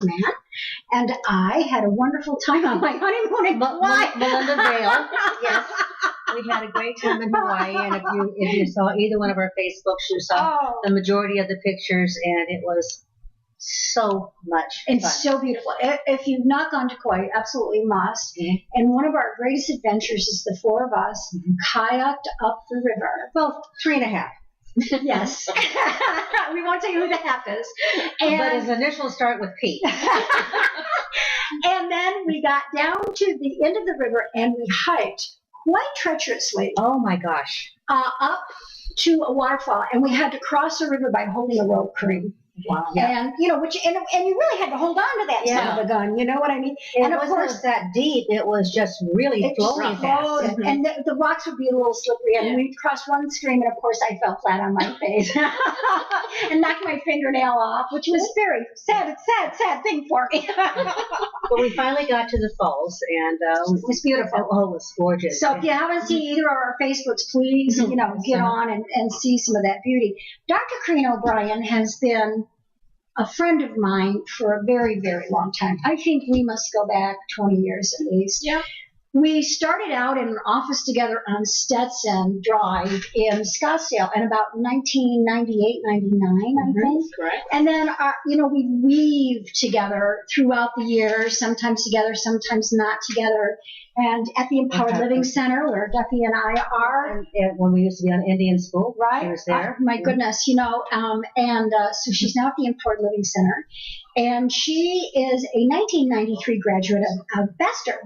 man, and I had a wonderful time on my honeymoon in Hawaii. Melinda Vail, yes. We had a great time in Hawaii, and if you saw either one of our Facebooks, you saw the majority of the pictures, and it was so much fun. It's so beautiful. If you've not gone to Kauai, you absolutely must. Mm-hmm. And one of our greatest adventures is the four of us kayaked up the river. Well, 3.5. Yes. We won't tell you who the half is. But his initials start with P. And then we got down to the end of the river and we hiked quite treacherously. Oh my gosh. Up to a waterfall, and we had to cross the river by holding a rope, Kareen. Wow. Yeah. And you really had to hold on to that son of a gun. You know what I mean? And of course, that deep, it was just really flowing fast. Mm-hmm. And the rocks would be a little slippery. And we'd cross one stream, and of course, I fell flat on my face and knocked my fingernail off, which was very sad thing for me. But we finally got to the falls, and it was beautiful. Oh, it was gorgeous. So if you haven't seen either of our Facebooks, please, get on and see some of that beauty. Dr. Kareen O'Brien has been a friend of mine for a very, very long time. I think we must go back 20 years at least. Yeah. We started out in an office together on Stetson Drive in Scottsdale in about 1998, 99, I think. Correct. And then, we weaved together throughout the years, sometimes together, sometimes not together. And at the Empowered Living Center, where Duffy and I are. And when we used to be on Indian School, right? She was there. My goodness, so she's now at the Empowered Living Center. And she is a 1993 graduate of Bastyr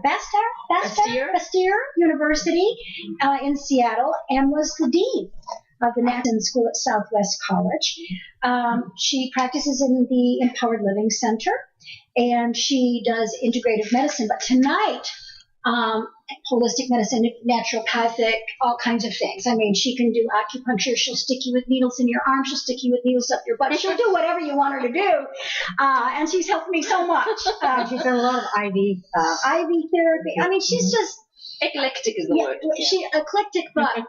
University in Seattle, and was the dean of the National School at Southwest College. She practices in the Empowered Living Center, and she does integrative medicine. But tonight, holistic medicine, naturopathic, all kinds of things. I mean, she can do acupuncture. She'll stick you with needles in your arm. She'll stick you with needles up your butt. She'll do whatever you want her to do. And she's helped me so much. She's done a lot of IV therapy. I mean, she's just eclectic is the word. She's eclectic, but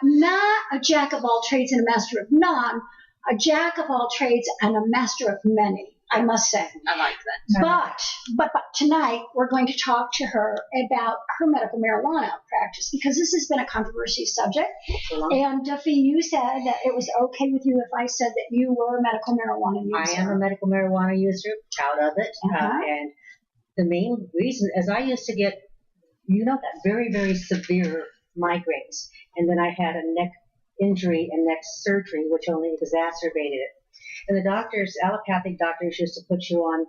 not a jack of all trades and a master of none. A jack of all trades and a master of many, I must say. I like that. But tonight we're going to talk to her about her medical marijuana practice, because this has been a controversial subject. And Duffy, you said that it was okay with you if I said that you were a medical marijuana user. I am a medical marijuana user, proud of it. And the main reason is I used to get, that very, very severe migraines. And then I had a neck injury and neck surgery, which only exacerbated it. And the allopathic doctors used to put you on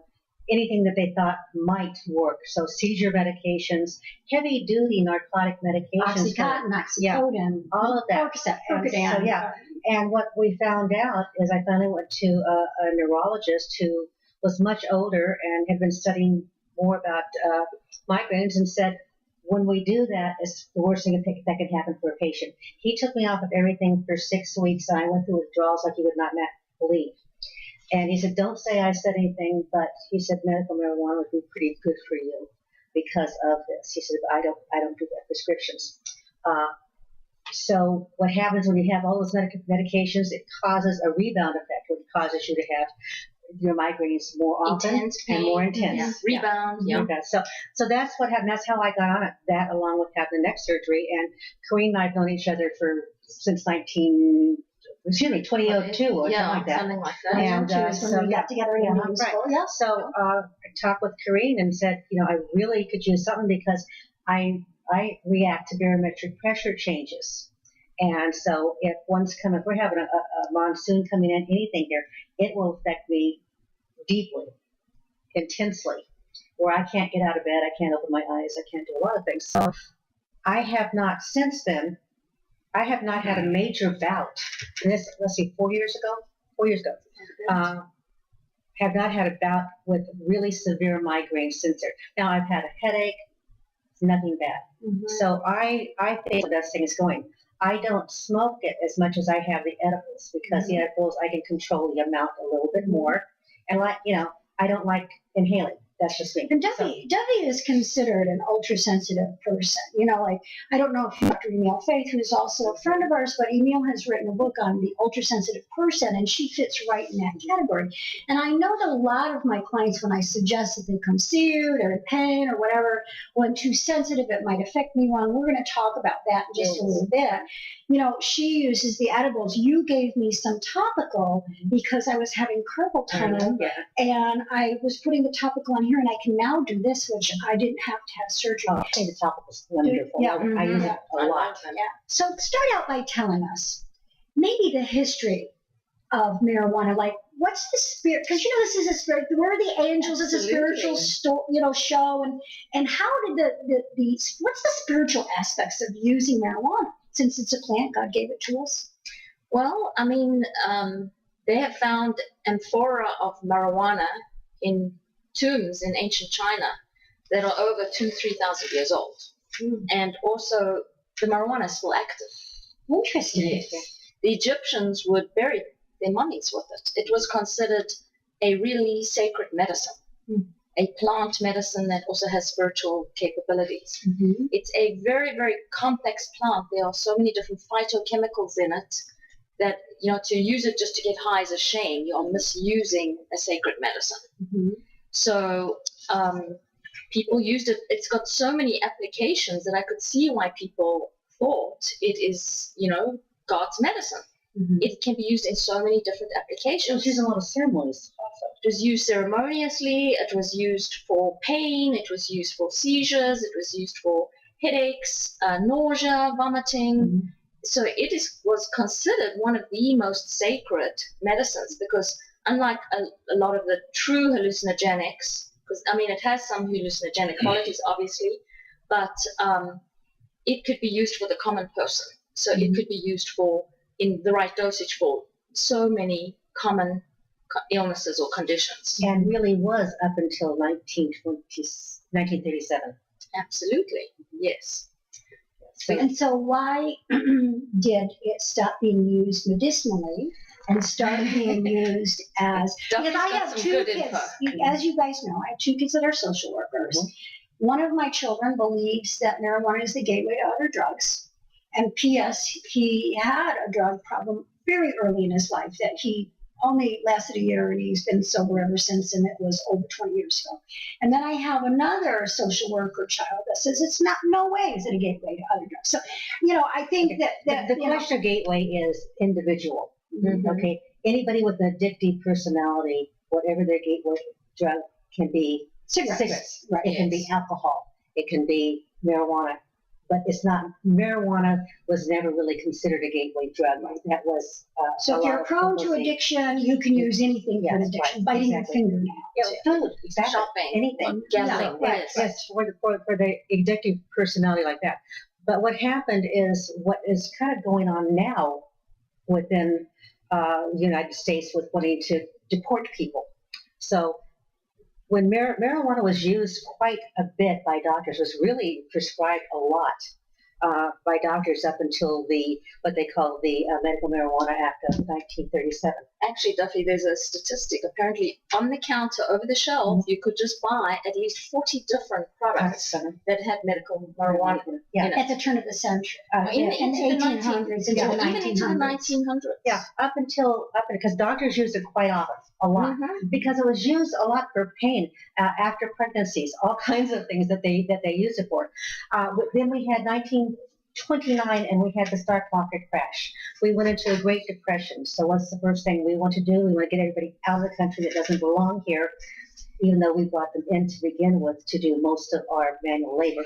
anything that they thought might work. So seizure medications, heavy-duty narcotic medications. Oxycodone, all of that. Percocet. And what we found out is I finally went to a neurologist who was much older and had been studying more about migraines, and said, when we do that, it's the worst thing that can happen for a patient. He took me off of everything for 6 weeks, and I went through withdrawals like you would not believe. And he said, don't say I said anything, but he said medical marijuana would be pretty good for you because of this. He said, I don't do that prescriptions. So what happens when you have all those medications, it causes a rebound effect, which causes you to have your migraines more often and more intense. Rebound. So that's what happened. That's how I got on it. That, along with having the neck surgery. And Kareen and I have known each other since 2002 or something like that. Something like that. And we got together in Indian School. Yeah. So I talked with Kareen and said, I really could use something, because I react to barometric pressure changes. And so if we're having a monsoon coming in, anything here, it will affect me deeply, intensely, where I can't get out of bed, I can't open my eyes, I can't do a lot of things. So I have not, since then, had a major bout. Let's see, 4 years ago, have not had a bout with really severe migraines since there. Now I've had a headache, nothing bad. Mm-hmm. So I think the best thing is going. I don't smoke it as much as I have the edibles, because the edibles I can control the amount a little bit more. And I don't like inhaling. that's just me. And Duffy is considered an ultra-sensitive person. Like, I don't know if Dr. Emil Faith, who's also a friend of ours, but Emil has written a book on the ultra-sensitive person, and she fits right in that category. And I know that a lot of my clients, when I suggest that they come see you, they're in pain or whatever, when too sensitive, it might affect me wrong. We're going to talk about that in just a little bit. She uses the edibles. You gave me some topical because I was having carpal tunnel, and I was putting the topical on here, and I can now do this, which I didn't have to have surgery. Oh, the topical is wonderful. Yeah. I use it a lot. Yeah. So start out by telling us maybe the history of marijuana. Like, what's the spirit? Because this is a spirit. Where are the angels? It's a spiritual show, and how did the what's the spiritual aspects of using marijuana? Since it's a plant, God gave it to us. Well, they have found amphora of marijuana in tombs in ancient China that are over 2,000-3,000 years old. And also, the marijuana is still active. Interesting. The Egyptians would bury their mummies with it. It was considered a really sacred medicine, a plant medicine that also has spiritual capabilities. It's a very, very complex plant. There are so many different phytochemicals in it that, to use it just to get high is a shame. You are misusing a sacred medicine. So people used it. It's got so many applications that I could see why people thought it is, God's medicine. It can be used in so many different applications. It was used in a lot of ceremonies also. It was used ceremoniously. It was used for pain. It was used for seizures. It was used for headaches, nausea, vomiting. So it was considered one of the most sacred medicines because unlike a lot of the true hallucinogenics, because it has some hallucinogenic qualities obviously, but it could be used for the common person. So it could be used in the right dosage for so many common illnesses or conditions. And really was up until 1937. Absolutely, yes. So why did it stop being used medicinally and start being used as... Because I have two kids, as you guys know, I have two kids that are social workers. One of my children believes that marijuana is the gateway to other drugs. And P.S., he had a drug problem very early in his life that he only lasted a year, and he's been sober ever since, and it was over 20 years ago. And then I have another social worker child that says it's no way is it a gateway to other drugs. So, I think that the question of gateway is individual. Okay, anybody with an addictive personality, whatever their gateway drug can be, cigarettes. Right. It can be alcohol. It can be marijuana. But it's not, marijuana was never really considered a gateway drug. That was so if you're prone to addiction, you can use anything for addiction, biting your fingernail. Food, exactly. Shopping, anything. Gambling. Yes, for the addictive personality like that. But what happened is what is kind of going on now within the United States with wanting to deport people. So when marijuana was used quite a bit by doctors, was really prescribed a lot by doctors up until what they call the Medical Marijuana Act of 1937. Actually, Duffy, there's a statistic. Apparently, on the counter, over the shelf, you could just buy at least 40 different products that had medical marijuana in it. At the turn of the century. In the 1800s into the 1900s. Even into the 1900s. Yeah, up until because doctors used it quite often, a lot, because it was used a lot for pain after pregnancies, all kinds of things that they used it for. Then we had 1929, and we had the stock market crash. We went into a Great Depression. So what's the first thing we want to do? We want to get everybody out of the country that doesn't belong here, even though we brought them in to begin with to do most of our manual labor.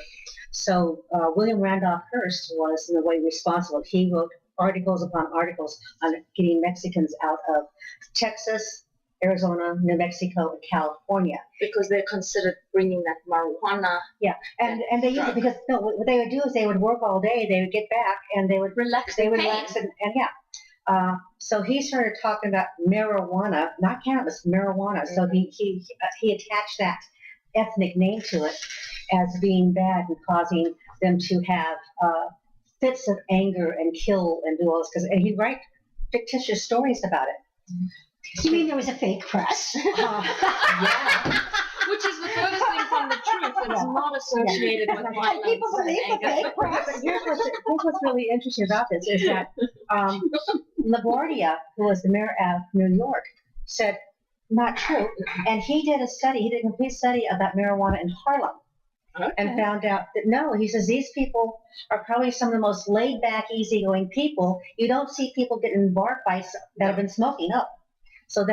So William Randolph Hearst was in a way responsible. He wrote articles upon articles on getting Mexicans out of Texas, Arizona, New Mexico, and California. Because they're considered bringing that marijuana. Yeah, and they use it because what they would do is they would work all day, they would get back, and they would relax. They would relax, and so he started talking about marijuana, not cannabis, marijuana. So he attached that ethnic name to it as being bad and causing them to have fits of anger and kill and do all this. And he'd write fictitious stories about it. You mean there was a fake press? Yeah. Which is the not associated with violence. People believe and the anger. fake press. Here's what's really interesting about this is that LaGuardia, who was the mayor of New York, said not true, and he did a complete study about marijuana in Harlem. Okay. And found out that no, he says these people are probably some of the most laid back, easygoing people. You don't see people getting in bar fights that have been smoking up. So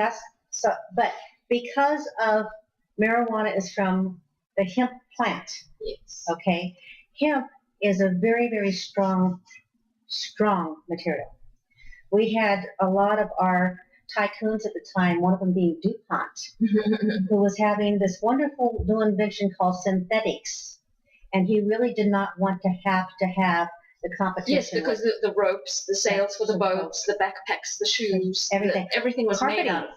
but because of marijuana is from the hemp plant, Yes. okay, hemp is a very, very strong material. We had a lot of our tycoons at the time, one of them being DuPont, who was having this wonderful new invention called synthetics. And he really did not want to have the competition. Yes, because the ropes, the sails for the boats, the backpacks, the shoes, everything was carpeting. made out of.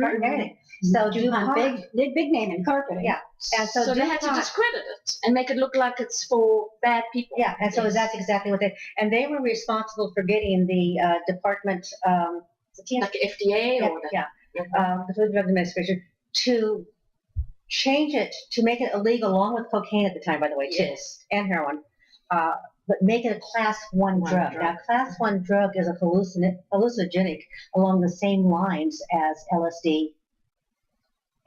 Everything. So DuPont, big name in carpeting. Yeah. And so they had to discredit it and make it look like it's for bad people. Yeah, and so that's exactly what they were responsible for getting the department, like FDA or the Food and Drug Administration to change it to make it illegal, along with cocaine at the time, by the way, too, and heroin, but make it a class 1 drug. Now, class 1 drug is a hallucinogenic along the same lines as LSD,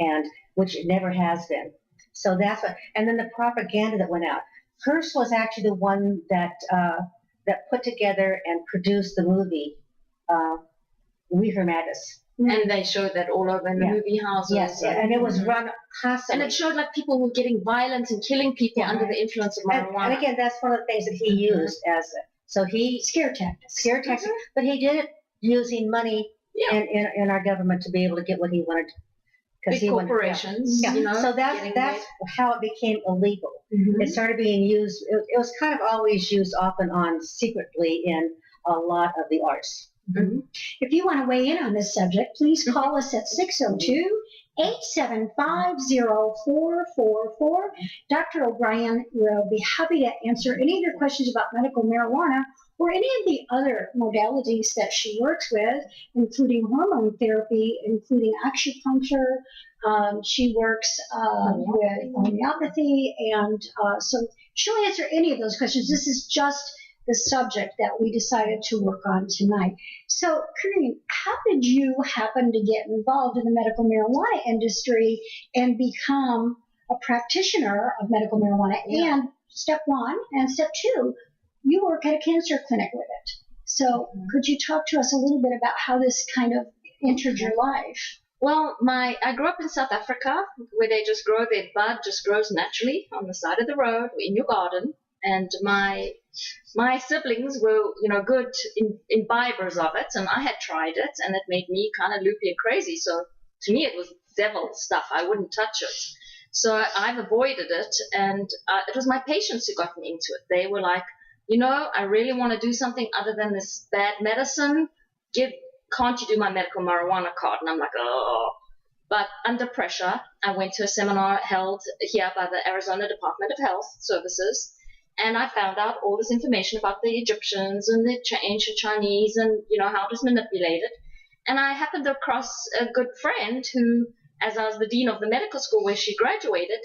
and which it never has been. So that's what, and then the propaganda that went out. Hearst was actually the one that put together and produced the movie Reefer Madness. And they showed that all over in the movie houses. Yes, and it was run constantly. And it showed like people were getting violent and killing people under the influence of marijuana. And again, that's one of the things that he used scare tactics. But he did it using money in our government to be able to get what he wanted. Big corporations, you know. So that's how it became illegal. It started being used. It was kind of always used off and on secretly in a lot of the arts. If you want to weigh in on this subject, please call us at 602-875-0444. Dr. O'Brien will be happy to answer any of your questions about medical marijuana or any of the other modalities that she works with, including hormone therapy, including acupuncture. She works with homeopathy, and so she'll answer any of those questions. This is just the subject that we decided to work on tonight. So, Kareen, how did you happen to get involved in the medical marijuana industry and become a practitioner of medical marijuana? And step 1 and step 2, you work at a cancer clinic with it. So could you talk to us a little bit about how this kind of entered your life? Well, I grew up in South Africa, where they just grow, their bud just grows naturally on the side of the road in your garden. And my siblings were, good imbibers of it, and I had tried it, and it made me kind of loopy and crazy. So to me, it was devil stuff. I wouldn't touch it. So I've avoided it, and it was my patients who got me into it. They were like, I really want to do something other than this bad medicine. Can't you do my medical marijuana card? And I'm like, oh. But under pressure, I went to a seminar held here by the Arizona Department of Health Services, and I found out all this information about the Egyptians and the ancient Chinese and, how it was manipulated. And I happened across a good friend who, as I was the dean of the medical school where she graduated,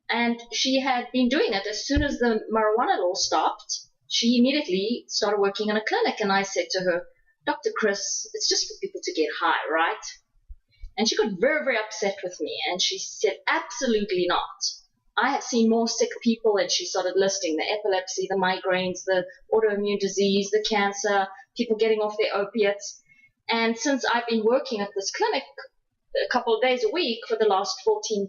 and she had been doing it as soon as the marijuana law stopped, she immediately started working in a clinic. And I said to her, Dr. Chris, it's just for people to get high, right? And she got very, very upset with me. And she said, absolutely not. I have seen more sick people, and she started listing the epilepsy, the migraines, the autoimmune disease, the cancer, people getting off their opiates. And since I've been working at this clinic a couple of days a week for the last 14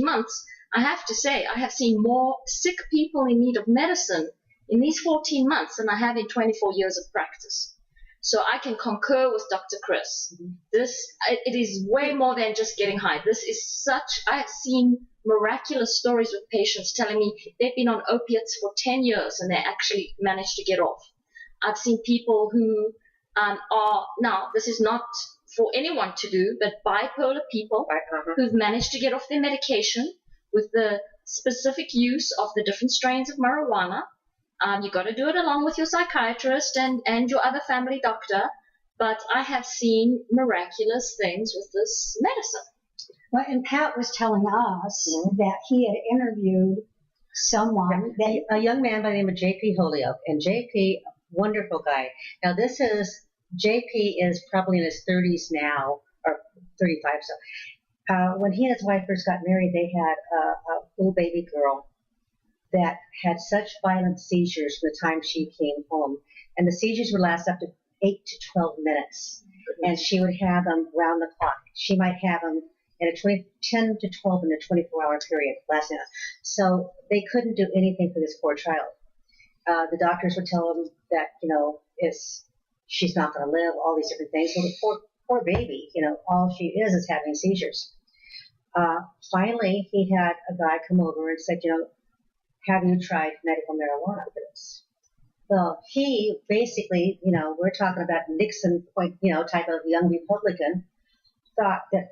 months, I have to say I have seen more sick people in need of medicine in these 14 months than I have in 24 years of practice. So I can concur with Dr. Chris. It is way more than just getting high. I have seen miraculous stories with patients telling me they've been on opiates for 10 years and they actually managed to get off. I've seen people who now this is not for anyone to do, but bipolar people who've managed to get off their medication with the specific use of the different strains of marijuana. You got to do it along with your psychiatrist and your other family doctor. But I have seen miraculous things with this medicine. Well, and Pat was telling us that he had interviewed someone that a young man by the name of J.P. Holyoke. And J.P., wonderful guy. Now, J.P. is probably in his 30s now, or 35. So when he and his wife first got married, they had a little baby girl that had such violent seizures from the time she came home. And the seizures would last up to 8 to 12 minutes. And she would have them round the clock. She might have them in 10 to 12 in a 24-hour period last night. So they couldn't do anything for this poor child. The doctors would tell them that, she's not going to live, all these different things. Well, the poor baby, all she is having seizures. Finally, he had a guy come over and said, have you tried medical marijuana for this? Well, he basically, we're talking about Nixon point, type of young Republican, thought that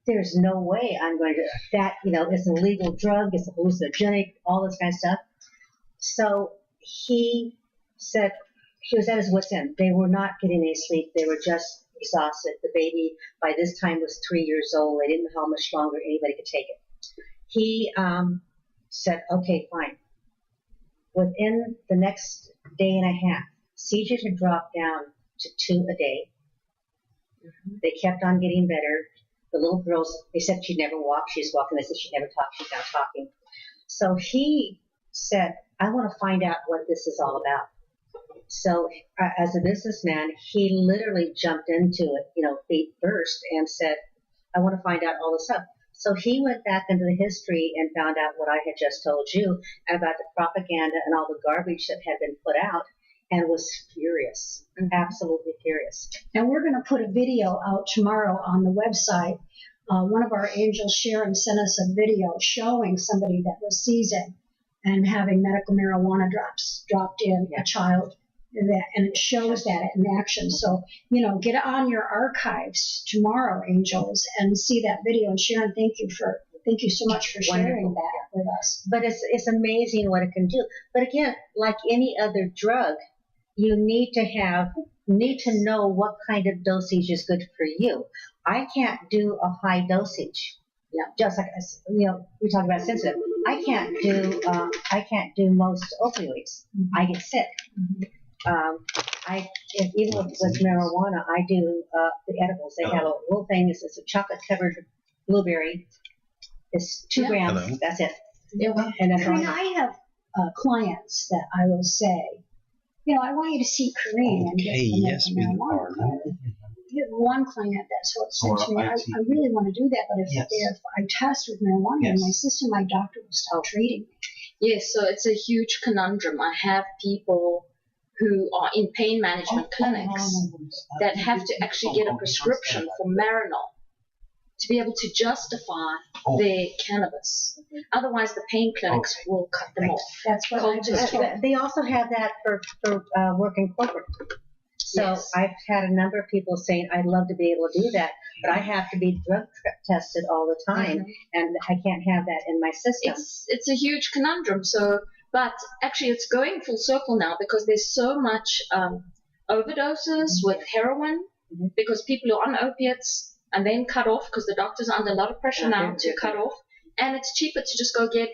there's no way I'm going to do that. It's a legal drug, it's a hallucinogenic, all this kind of stuff. So he said he was at his wit's end. They were not getting any sleep. They were just exhausted. The baby by this time was 3 years old. They didn't know how much longer anybody could take it. He said, okay, fine. Within the next day and a half, seizures had dropped down to 2 a day. Mm-hmm. They kept on getting better. The little girls, they said she'd never walk. She's walking. They said she'd never talk. She's now talking. So he said, I want to find out what this is all about. So as a businessman, he literally jumped into it, feet first, and said, I want to find out all this stuff. So he went back into the history and found out what I had just told you and about the propaganda and all the garbage that had been put out, and was furious, absolutely furious. And we're going to put a video out tomorrow on the website. One of our angels, Sharon, sent us a video showing somebody that was seizing and having medical marijuana dropped in a child. And it shows that in action. So, get on your archives tomorrow, angels, and see that video. And Sharon, thank you so much for sharing that with us. But it's amazing what it can do. But again, like any other drug, you need to know what kind of dosage is good for you. I can't do a high dosage. Yeah, just like we talk about sensitive. I can't do most opioids. Mm-hmm. I get sick. Mm-hmm. Even with marijuana, I do the edibles. They have a little thing. It's a chocolate-covered blueberry. It's 2 grams. Hello. That's it. Yeah. And then I have clients that I will say, I want you to see Kareen. Okay, yes, we are. You have one client that's what said to me, I really want to do that, but if I test with marijuana in my system, my doctor will stop treating me. Yes, so it's a huge conundrum. I have people who are in pain management clinics that have to actually get a prescription for Marinol to be able to justify their cannabis. Otherwise, the pain clinics will cut them off. That's what I just told. They also have that for working corporate. So I've had a number of people saying, I'd love to be able to do that, but I have to be drug tested all the time, and I can't have that in my system. It's a huge conundrum. But actually, it's going full circle now because there's so much overdoses with heroin because people are on opiates and then cut off because the doctors are under a lot of pressure now to cut off. And it's cheaper to just go get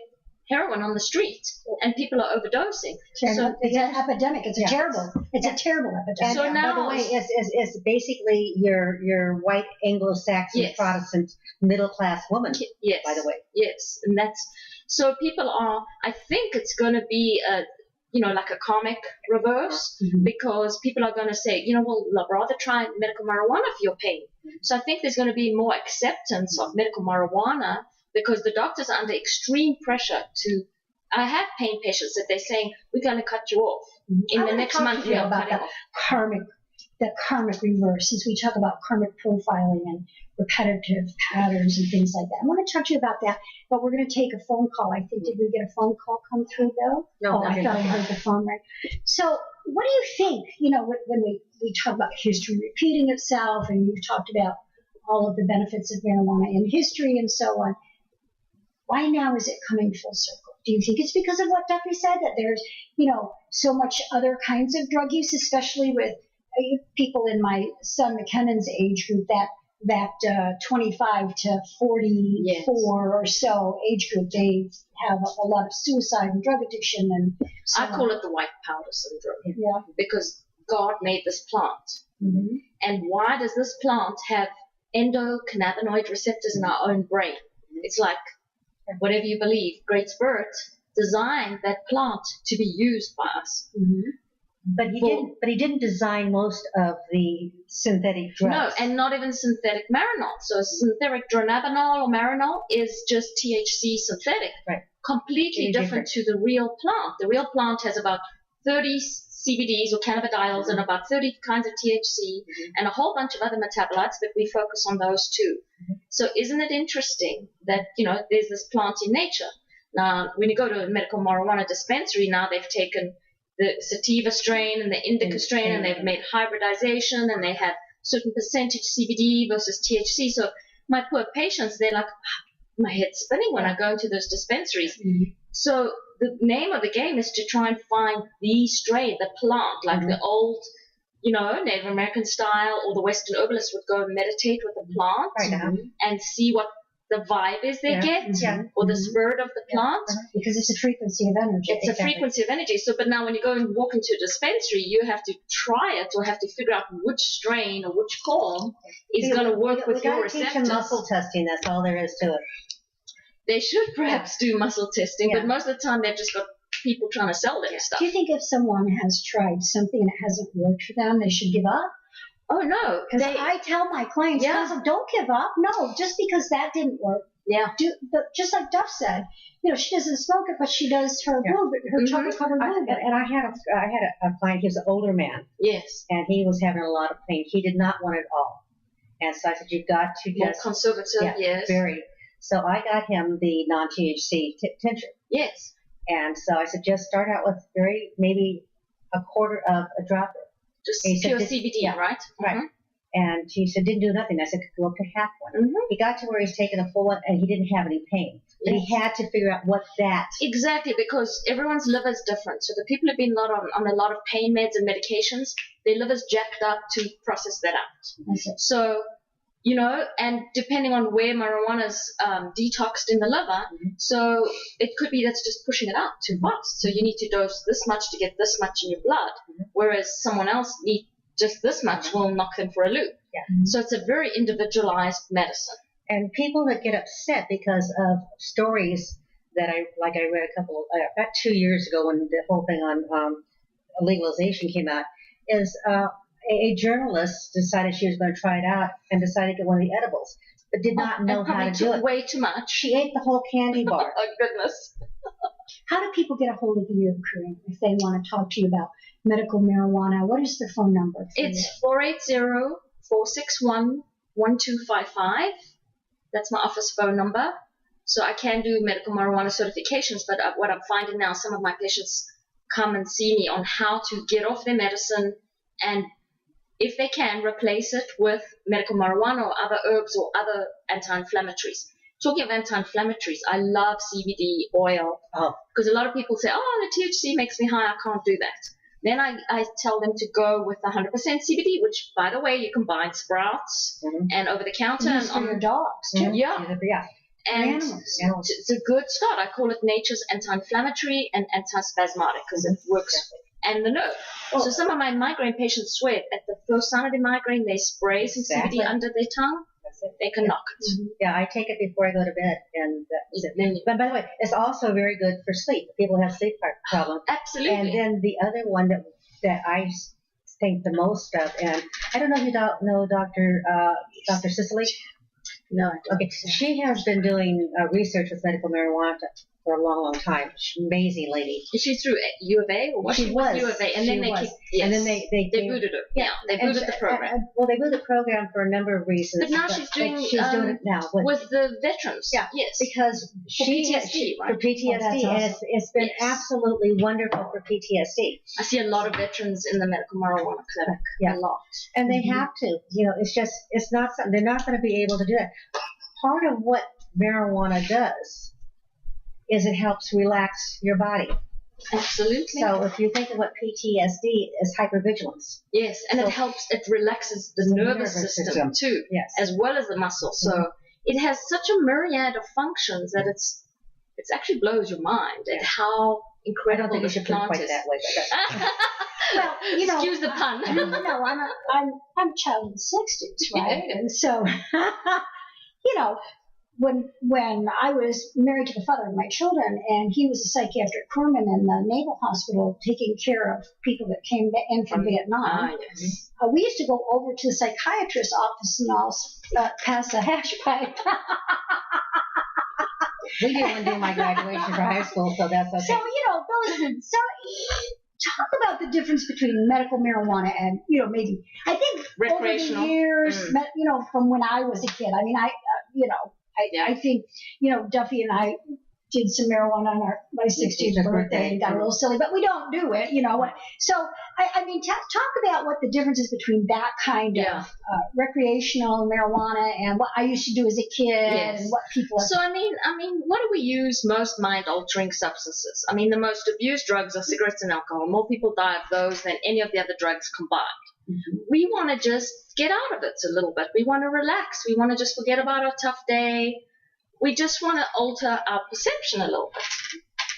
heroin on the street, and people are overdosing. So it's an epidemic. It's a terrible epidemic. So now, by the way, it's basically your white Anglo-Saxon Protestant middle-class woman. Yes. By the way. Yes, and so people are. I think it's going to be like a karmic reverse because people are going to say, well, I'd rather try medical marijuana for your pain. So I think there's going to be more acceptance of medical marijuana because the doctors are under extreme pressure I have pain patients that they're saying, we're going to cut you off. In the next month, we are cutting off. The karmic reverse, since we talk about karmic profiling and repetitive patterns and things like that. I want to talk to you about that, but we're going to take a phone call. I think, did we get a phone call come through, Bill? No. I thought I heard the phone ring. So what do you think, when we talk about history repeating itself, and you've talked about all of the benefits of marijuana in history and so on, why now is it coming full circle? Do you think it's because of what Duffy said, that there's, so much other kinds of drug use, especially with people in my son McKennan's age group that that 25 to 44 or so age group, they have a lot of suicide and drug addiction. And so I call it the white powder syndrome. Yeah. Because God made this plant. Mm-hmm. And why does this plant have endocannabinoid receptors in our own brain? It's like, whatever you believe, Great Spirit designed that plant to be used by us. Mm-hmm. But he didn't design most of the synthetic drugs. No, and not even synthetic marinol. So synthetic dronabinol or marinol is just THC synthetic. Right. Completely different to the real plant. The real plant has about 30 CBDs or cannabidiols and about 30 kinds of THC and a whole bunch of other metabolites, but we focus on those two. So isn't it interesting that, there's this plant in nature? Now, when you go to a medical marijuana dispensary, now they've taken the sativa strain and the indica strain, and they've made hybridization, and they have certain percentage CBD versus THC. So my poor patients, they're like, my head's spinning when I go into those dispensaries. Mm-hmm. So the name of the game is to try and find the strain, the plant, like the old, Native American style, or the Western herbalist would go and meditate with the plant and see what the vibe is they get, or the spirit of the plant. Because it's a frequency of energy. It's a frequency of energy. So, but now when you go and walk into a dispensary, you have to try it or have to figure out which strain or which form is going to work with your receptors. We got to teach them muscle testing. That's all there is to it. They should perhaps do muscle testing, but most of the time they've just got people trying to sell them stuff. Do you think if someone has tried something and it hasn't worked for them, they should give up? Oh, no. Because I tell my clients, don't give up. No, just because that didn't work. Yeah. But just like Duff said, she doesn't smoke it, but she does her chocolate covered blueberry. And I had a client, he was an older man. Yes. And he was having a lot of pain. He did not want it all. And so I said, you've got to more conservative, yes. Very. So I got him the non-THC tincture. Yes. And so I said, just start out with maybe a quarter of a drop. Just pure CBD, right? Right. Mm-hmm. And he said, didn't do nothing. I said, go up to half one. Mm-hmm. He got to where he's taking a full one, and he didn't have any pain. But he had to figure out what that. Exactly, because everyone's liver is different. So the people who've been on a lot of pain meds and medications, their liver's jacked up to process that out. Okay. So, and depending on where marijuana's detoxed in the liver, so it could be that's just pushing it out too fast. So you need to dose this much to get this much in your blood, whereas someone else needs just this much will knock them for a loop. Yeah. So it's a very individualized medicine. And people that get upset because of stories that I read about 2 years ago when the whole thing on legalization came out, is a journalist decided she was going to try it out and decided to get one of the edibles, but did not know how to do it. Way too much. She ate the whole candy bar. Oh, goodness. How do people get a hold of you, Kareen, if they want to talk to you about medical marijuana? What is the phone number? It's 480-461-1255. That's my office phone number. So I can do medical marijuana certifications, but what I'm finding now, some of my patients come and see me on how to get off their medicine and, if they can, replace it with medical marijuana or other herbs or other anti-inflammatories. Talking of anti-inflammatories, I love CBD oil because a lot of people say, the THC makes me high, I can't do that. Then I tell them to go with 100% CBD, which, by the way, you can buy in Sprouts and over the counter. And on your dogs, too. Yeah. And it's a good start. I call it nature's anti-inflammatory and anti-spasmodic because it works and the nerve. So some of my migraine patients swear at the first sign of the migraine, they spray some CBD under their tongue. They can knock it. Mm-hmm. Yeah, I take it before I go to bed. And but by the way, it's also very good for sleep. People have sleep problems. Absolutely. And then the other one that I think the most of, and I don't know if you know Dr. Cicely. No. Okay. She has been doing research with medical marijuana for a long, long time. She's an amazing lady. Is she through U of A? Or was she was. U of A, and then they kicked, and then they booted her. Yeah, they booted the program. Well, they booted the program for a number of reasons. But now she's doing it now with the veterans. Yeah, yes, because for PTSD, right? For PTSD, and it's been absolutely wonderful for PTSD. I see a lot of veterans in the medical marijuana clinic. Yeah, a lot, and they have to. It's not something they're not going to be able to do that. Part of what marijuana does is it helps relax your body. Absolutely. So if you think of what PTSD is, hypervigilance. Yes, and So, it relaxes the nervous system too, yes, as well as the muscles. So it has such a myriad of functions that it's actually blows your mind at how incredible this plant is. That way, Well, you know, excuse the pun. No, I'm a child in the 60s, right? And so, you know, when I was married to the father of my children, and he was a psychiatric corpsman in the Naval Hospital taking care of people that came in from Vietnam, Yes. We used to go over to the psychiatrist's office and all pass the hash pipe. We didn't do my graduation for high school, so that's okay. So, you know, talk about the difference between medical marijuana and, you know, maybe, I think recreational. Over the years, you know, from when I was a kid, I mean, I think, you know, Duffy and I did some marijuana on my 60th birthday and got a little silly, but we don't do it, you know. So, I mean, talk about what the difference is between that kind of recreational marijuana and what I used to do as a kid and what people are. So, I mean, what do we use most mind-altering substances? I mean, the most abused drugs are cigarettes and alcohol. More people die of those than any of the other drugs combined. Mm-hmm. We want to just get out of it a little bit. We want to relax. We want to just forget about our tough day. We just want to alter our perception a little bit.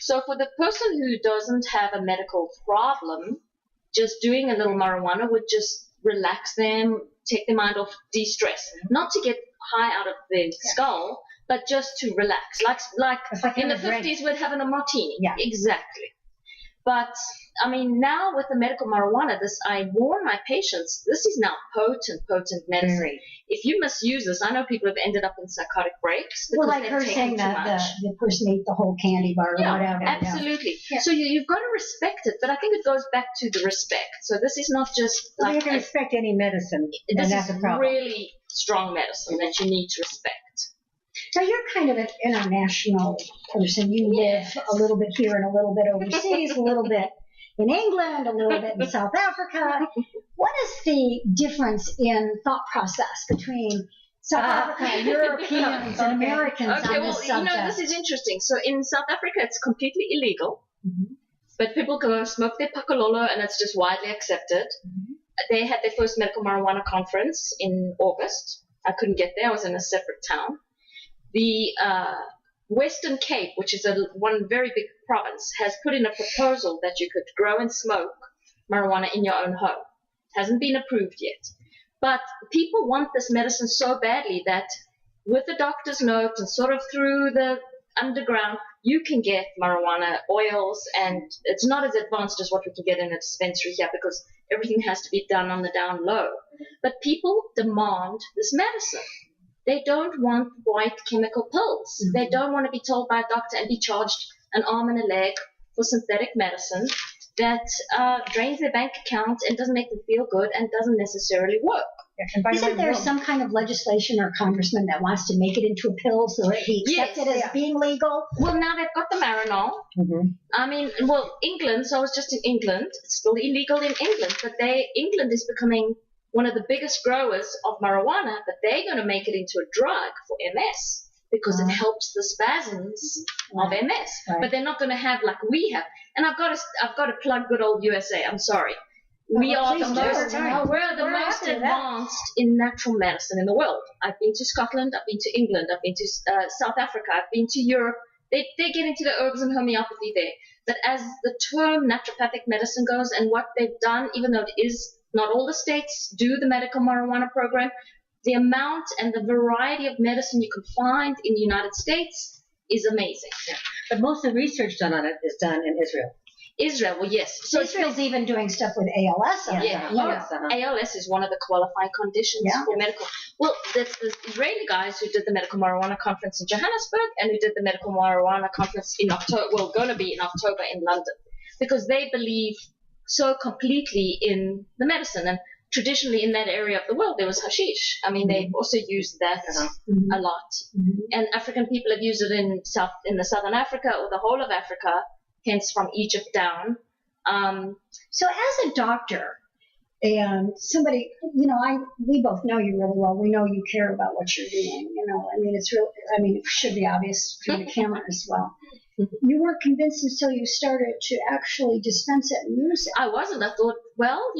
So for the person who doesn't have a medical problem, just doing a little marijuana would just relax them, take their mind off, de-stress. Not to get high out of their skull, but just to relax. Like in the 50s, we'd having a martini. Yeah. Exactly. But, I mean, now with the medical marijuana, I warn my patients, this is now potent medicine. Very. If you misuse this, I know people have ended up in psychotic breaks. Well, like her saying that the person ate the whole candy bar or whatever. Absolutely. Yeah. So you've got to respect it, but I think it goes back to the respect. So this is not just you have to respect any medicine. This that's is a problem. really strong medicine that you need to respect. So you're kind of an international person. You live a little bit here and a little bit overseas, a little bit in England, a little bit in South Africa. What is the difference in thought process between South Africa, Europeans, and Americans on this subject? You know, this is interesting. So in South Africa, it's completely illegal, but people go smoke their pakalolo, and it's just widely accepted. They had their first medical marijuana conference in August. I couldn't get there. I was in a separate town. The Western Cape, which is one very big province, has put in a proposal that you could grow and smoke marijuana in your own home. Hasn't been approved yet. But people want this medicine so badly that with the doctor's note and sort of through the underground, you can get marijuana oils, and it's not as advanced as what we can get in a dispensary here because everything has to be done on the down low. But people demand this medicine. They don't want white chemical pills. They don't want to be told by a doctor and be charged an arm and a leg for synthetic medicine that drains their bank account and doesn't make them feel good and doesn't necessarily work. Isn't there some kind of legislation or congressman that wants to make it into a pill so that he accepts it as being legal? Well, now they've got the Marinol. I mean, England, so I was just in England. It's still illegal in England, but England is becoming one of the biggest growers of marijuana, but they're going to make it into a drug for MS because it helps the spasms of MS. But they're not going to have like we have. And I've got to plug good old USA. I'm sorry. We are the most advanced in natural medicine in the world. I've been to Scotland. I've been to England. I've been to South Africa. I've been to Europe. They get into the herbs and homeopathy there. But as the term naturopathic medicine goes and what they've done, even though it is not all the states do the medical marijuana program, the amount and the variety of medicine you can find in the United States is amazing. Yeah. But most of the research done on it is done in Israel. Israel, well, yes. So Israel's even doing stuff with ALS. ALS is one of the qualifying conditions for medical. Well, that's the Israeli guys who did the medical marijuana conference in Johannesburg and who did the medical marijuana conference in October, well, going to be in October in London, because they believe so completely in the medicine. And traditionally in that area of the world, there was hashish. I mean, they've also used that a lot. And African people have used it in the southern Africa or the whole of Africa, hence from Egypt down. So as a doctor and somebody, you know, we both know you really well. We know you care about what you're doing. You know, I mean, it should be obvious through the camera as well. You weren't convinced until you started to actually dispense it and use it. I wasn't. I thought, well,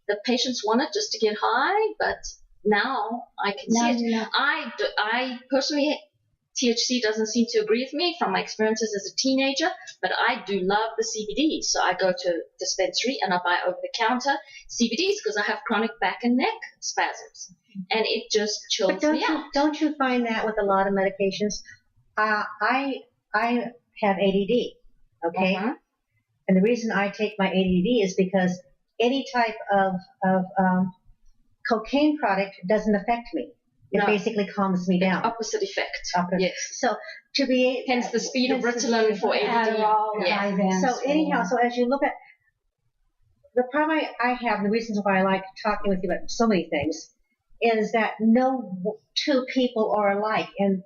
the patients want it just to get high, but now I can see it. You know. I personally, THC doesn't seem to agree with me from my experiences as a teenager, but I do love the CBD. So I go to dispensary and I buy over-the-counter CBDs because I have chronic back and neck spasms, and it just chills me out. Don't you find that with a lot of medications? I have ADD, okay? Uh-huh. And the reason I take my ADD is because any type of cocaine product doesn't affect me. It basically calms me down. Opposite effect. Yes. So to be hence the speed of Ritalin for ADD. So anyhow, so as you look at the problem I have, and the reasons why I like talking with you about so many things, is that no two people are alike, and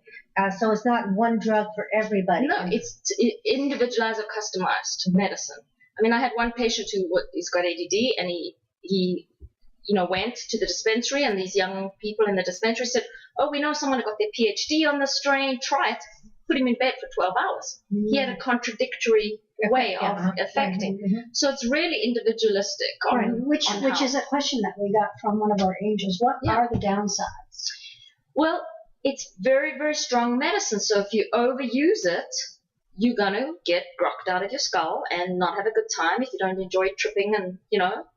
so it's not one drug for everybody. No, it's individualized or customized medicine. I mean, I had one patient who's got ADD, and he went to the dispensary, and these young people in the dispensary said, "Oh, we know someone who got their PhD on this strain. Try it." Put him in bed for 12 hours. Mm-hmm. He had a contradictory way of affecting. Mm-hmm. So it's really individualistic. Which is a question that we got from one of our angels. What are the downsides? Well, it's very, very strong medicine. So if you overuse it, you're going to get grokked out of your skull and not have a good time if you don't enjoy tripping and,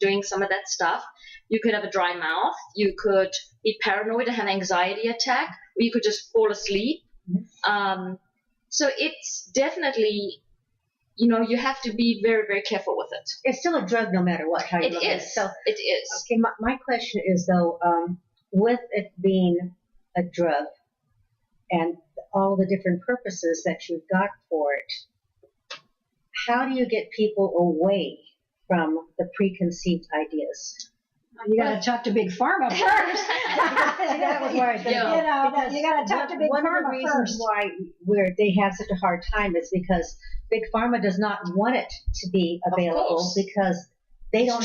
doing some of that stuff. You could have a dry mouth. You could be paranoid and have an anxiety attack, or you could just fall asleep. So it's definitely, you have to be very, very careful with it. It's still a drug no matter what, how you look at it. So, it is. Okay, my question is, though, with it being a drug and all the different purposes that you've got for it, how do you get people away from the preconceived ideas? You got to talk to Big Pharma first. That was where I was going to go. You got to talk to Big Pharma first. One of the reasons why they have such a hard time is because Big Pharma does not want it to be available because they don't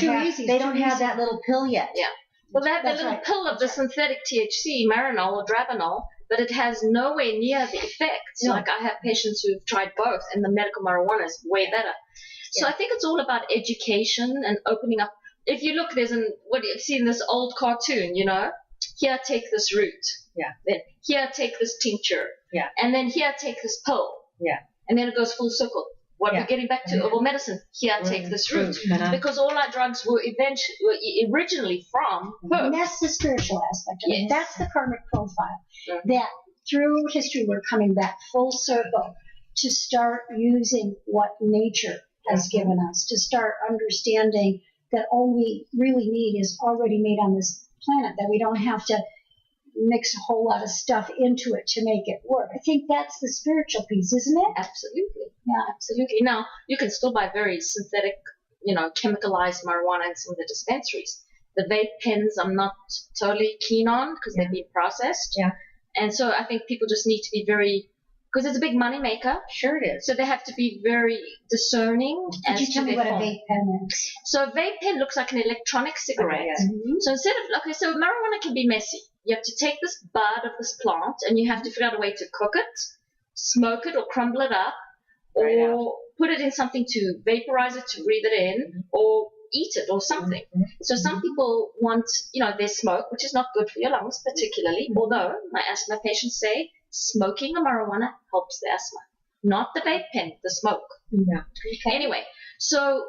have that little pill yet. Yeah. Well, they have the little pill of the synthetic THC, Marinol or Drabanol, but it has nowhere near the effects. No. Like I have patients who've tried both, and the medical marijuana is way better. So I think it's all about education and opening up. If you look, what you've seen this old cartoon, here, take this root. Yeah. Then here, take this tincture. Yeah. And then here, take this pill. Yeah. And then it goes full circle. What we're getting back to herbal medicine, here, take this root. Because all our drugs were originally from herbs. And that's the spiritual aspect of it. That's the karmic profile. Mm-hmm. That through history, we're coming back full circle to start using what nature has given us, to start understanding that all we really need is already made on this planet, that we don't have to mix a whole lot of stuff into it to make it work. I think that's the spiritual piece, isn't it? Absolutely. Yeah. Absolutely. Now, you can still buy very synthetic, chemicalized marijuana in some of the dispensaries. The vape pens I'm not totally keen on because they've been processed. Yeah. And so I think people just need to be very, because it's a big money maker. Sure it is. So they have to be very discerning. Could you tell me what a vape pen is? So a vape pen looks like an electronic cigarette. Okay, yeah. Mm-hmm. So so marijuana can be messy. You have to take this bud of this plant and you have to figure out a way to cook it, smoke it or crumble it up, or put it in something to vaporize it, to breathe it in, or eat it or something. Mm-hmm. So some people want, there's smoke, which is not good for your lungs particularly, although my asthma patients say smoking a marijuana helps the asthma, not the vape pen, the smoke. Yeah. Okay. Anyway, so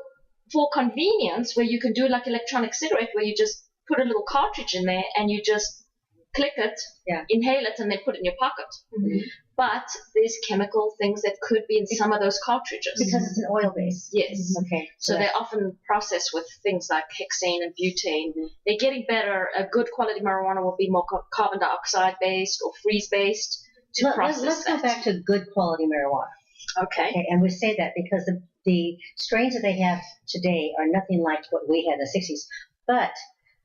for convenience, where you can do like electronic cigarette, where you just put a little cartridge in there and you just click it, inhale it, and then put it in your pocket. Mm-hmm. But there's chemical things that could be in some of those cartridges. Because it's an oil base. Yes. Okay. So they're often processed with things like hexane and butane. Mm-hmm. They're getting better. A good quality marijuana will be more carbon dioxide based or freeze based to process Let's go back to good quality marijuana. Okay. And we say that because the strains that they have today are nothing like what we had in the 60s. But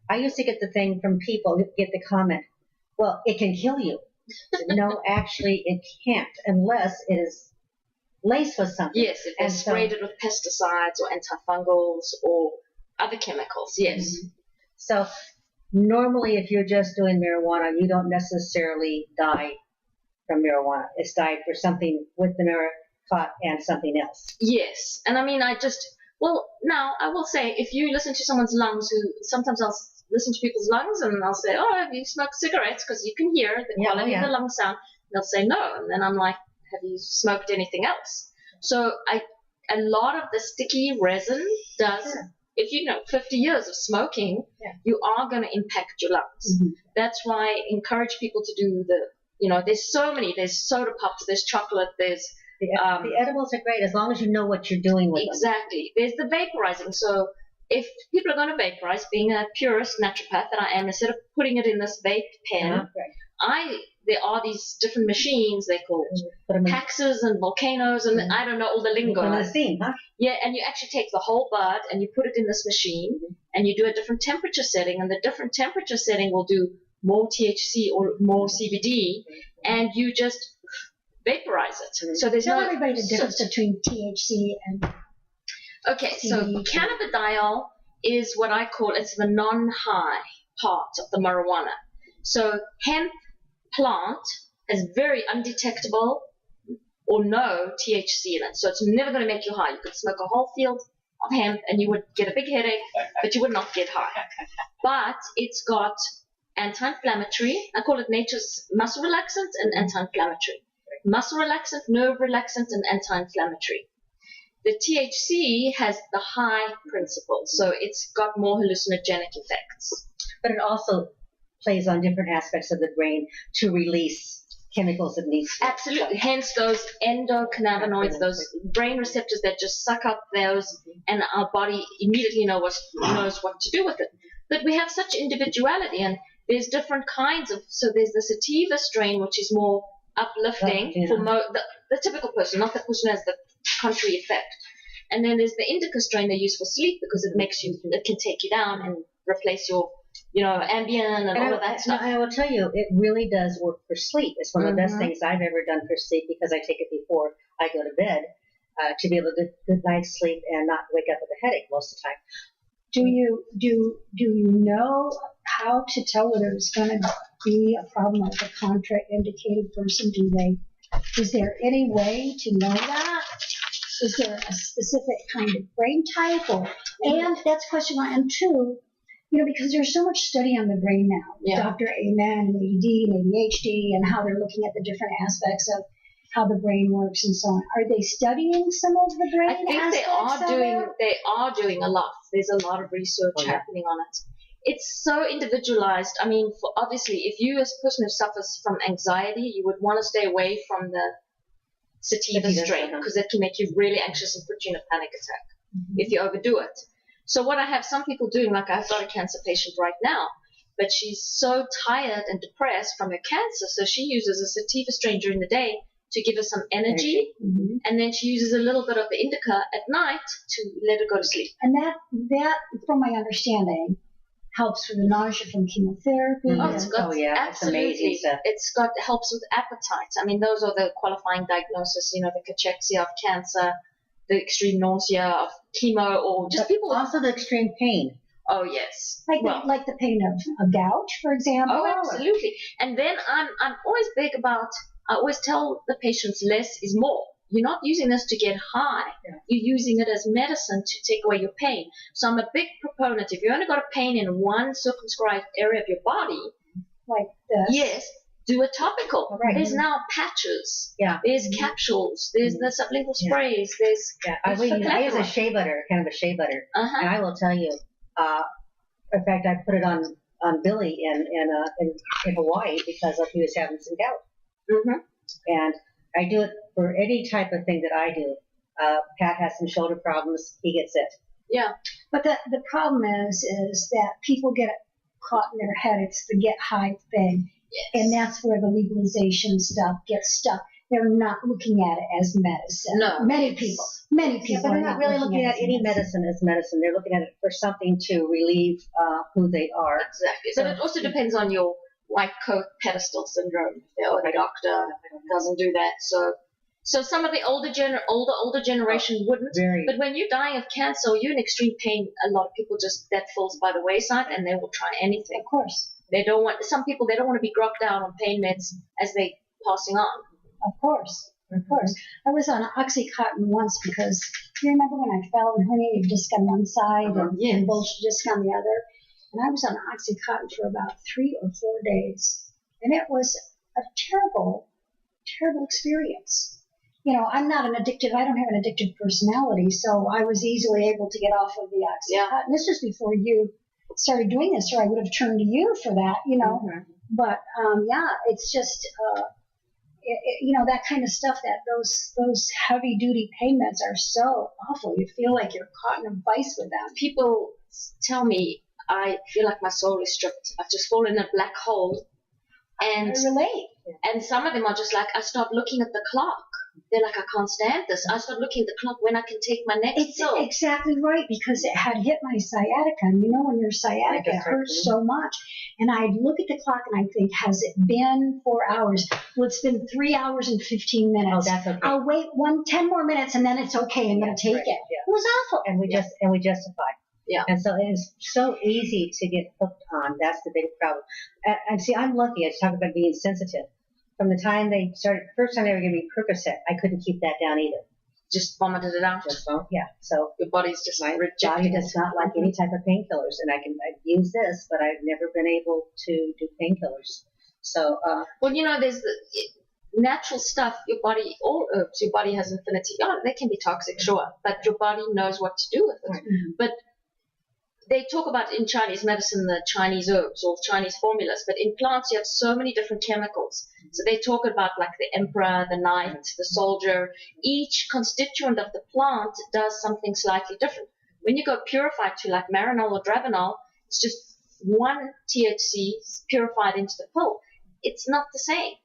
I used to get the thing from people who get the comment, well, it can kill you. No, actually, it can't unless it is laced with something. Yes, if they're sprayed it with pesticides or antifungals or other chemicals, yes. Mm-hmm. So normally if you're just doing marijuana, you don't necessarily die from marijuana. It's died for something with the pot and something else. Yes. And I mean, now I will say, if you listen to someone's lungs, sometimes I'll listen to people's lungs and I'll say, oh, have you smoked cigarettes? Because you can hear the quality of the lung sound. And they'll say no. And then I'm like, have you smoked anything else? So a lot of the sticky resin does, if you know 50 years of smoking, you are going to impact your lungs. Mm-hmm. That's why I encourage people to do there's so many, there's soda pops, there's chocolate, there's the edibles are great as long as you know what you're doing with them. Exactly. There's the vaporizing. So if people are going to vaporize, being a purist naturopath that I am, instead of putting it in this vape pen, there are these different machines, they call Paxes and Volcanoes, and I don't know all the lingo. Yeah, and you actually take the whole bud and you put it in this machine, and you do a different temperature setting, and the different temperature setting will do more THC or more CBD, and you just vaporize it. So there's Tell everybody the difference between THC and Okay, CBD. so cannabidiol is what I call, it's the non-high part of the marijuana. So hemp plant has very undetectable or no THC in it. So it's never going to make you high. You could smoke a whole field of hemp and you would get a big headache, but you would not get high. But it's got anti-inflammatory. I call it nature's muscle relaxant and anti-inflammatory. Muscle relaxant, nerve relaxant, and anti-inflammatory. The THC has the high principle, so it's got more hallucinogenic effects. But it also plays on different aspects of the brain to release chemicals it needs to. Absolutely. Hence those endocannabinoids, those brain receptors that just suck up those, and our body immediately knows what to do with it. But we have such individuality, and there's different kinds of, so there's the sativa strain, which is more uplifting for the typical person, not the person who has the contrary effect. And then there's the indica strain they use for sleep because it can take you down and replace your, Ambien and all of that stuff. I will tell you, it really does work for sleep. It's one of the best things I've ever done for sleep because I take it before I go to bed to be able to get good night's sleep and not wake up with a headache most of the time. Do you know how to tell whether it's going to be a problem with a contraindicated person? Is there any way to know that? Is there a specific kind of brain type? And that's question one. And two, because there's so much study on the brain now, Dr. Amen and AD and ADHD, and how they're looking at the different aspects of how the brain works and so on. Are they studying some of the brain aspects? They are doing a lot. There's a lot of research happening on it. It's so individualized. I mean, obviously, if you as a person who suffers from anxiety, you would want to stay away from the sativa strain because it can make you really anxious and put you in a panic attack if you overdo it. So what I have some people doing, like I've got a cancer patient right now, but she's so tired and depressed from her cancer, so she uses a sativa strain during the day to give her some energy, and then she uses a little bit of the indica at night to let her go to sleep. And that, from my understanding, helps with the nausea from chemotherapy. Absolutely. It's amazing stuff. It helps with appetite. I mean, those are the qualifying diagnoses, the cachexia of cancer, the extreme nausea of chemo, or just people. Also the extreme pain. Oh, yes. Like the pain of gout, for example. Oh, absolutely. And then I'm always big about, I always tell the patients less is more. You're not using this to get high. You're using it as medicine to take away your pain. So I'm a big proponent. If you only got a pain in one circumscribed area of your body, like this. Yes, do a topical. Right. There's now patches. Yeah. There's capsules. There's the sublingual sprays. There's I use a shea butter, kind of a shea butter. And I will tell you, in fact, I put it on Billy in Hawaii because he was having some gout. And I do it for any type of thing that I do. Pat has some shoulder problems. He gets it. Yeah. But the problem is that people get caught in their head. It's the get high thing. Yes. And that's where the legalization stuff gets stuck. They're not looking at it as medicine. No. Many people but they're not really looking at any medicine as medicine. They're looking at it for something to relieve who they are. Exactly. So it also depends on your white coat pedestal syndrome. The doctor doesn't do that. So some of the older generation wouldn't. But when you're dying of cancer or you're in extreme pain, a lot of people that falls by the wayside and they will try anything. Of course. Some people, they don't want to be grokked down on pain meds as they passing on. Of course. Of course. I was on Oxycontin once because you remember when I fell and herniated disc on one side and bulged disc on the other? And I was on Oxycontin for about 3 or 4 days. And it was a terrible, terrible experience. You know, I'm not an addictive, I don't have an addictive personality, so I was easily able to get off of the Oxycontin. Yeah. This was before you started doing this, or I would have turned to you for that, you know. Mm-hmm. But, it's just, you know, that kind of stuff, that those heavy-duty pain meds are so awful. You feel like you're caught in a vice with them. People tell me I feel like my soul is stripped. I've just fallen in a black hole. And I relate. And some of them are just like, I start looking at the clock. They're like, I can't stand this. I start looking at the clock when I can take my next pill. It's exactly right, because it had hit my sciatica. And you know, when your sciatica hurts so much. And I'd look at the clock and I think, has it been 4 hours? Well, it's been 3 hours and 15 minutes. Oh, that's okay. I'll wait 10 more minutes and then it's okay. I'm going to take it. Yeah. It was awful. And we justify. Yeah. And so it is so easy to get hooked on. That's the big problem. And see, I'm lucky. I talk about being sensitive. From the time they started, first time they were giving me Percocet, I couldn't keep that down either. Just vomited it out. Yeah. So your body's just my body does not like any type of painkillers, and I use this, but I've never been able to do painkillers. So well, you know, there's the natural stuff. Your body, all herbs, your body has infinity. Oh, they can be toxic, sure, but your body knows what to do with it. Mm-hmm. But they talk about in Chinese medicine the Chinese herbs or Chinese formulas, but in plants you have so many different chemicals. So they talk about like the emperor, the knight, the soldier. Each constituent of the plant does something slightly different. When you go purified to like marinol or dravenol, it's just one THC purified into the pill. It's not the same.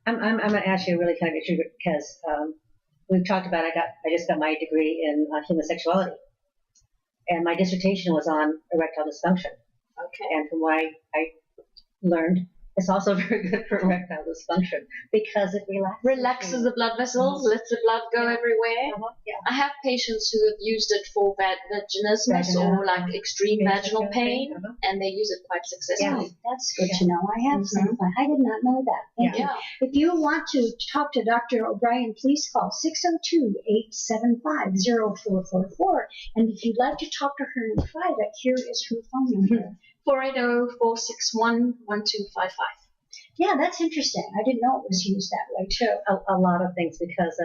I'm going to ask you a really kind of issue because we've talked about I just got my degree in human sexuality. And my dissertation was on erectile dysfunction. Okay. And from what I learned, it's also very good for erectile dysfunction because it relaxes the blood vessels, lets the blood go everywhere. Yeah. I have patients who have used it for vaginismus or like extreme vaginal pain, and they use it quite successfully. Yeah, that's good to know. I have some. I did not know that. Thank you. If you want to talk to Dr. O'Brien, please call 602-875-0444. And if you'd like to talk to her in private, here is her phone number. 480-461-1255. Yeah, that's interesting. I didn't know it was used that way, too. A lot of things, because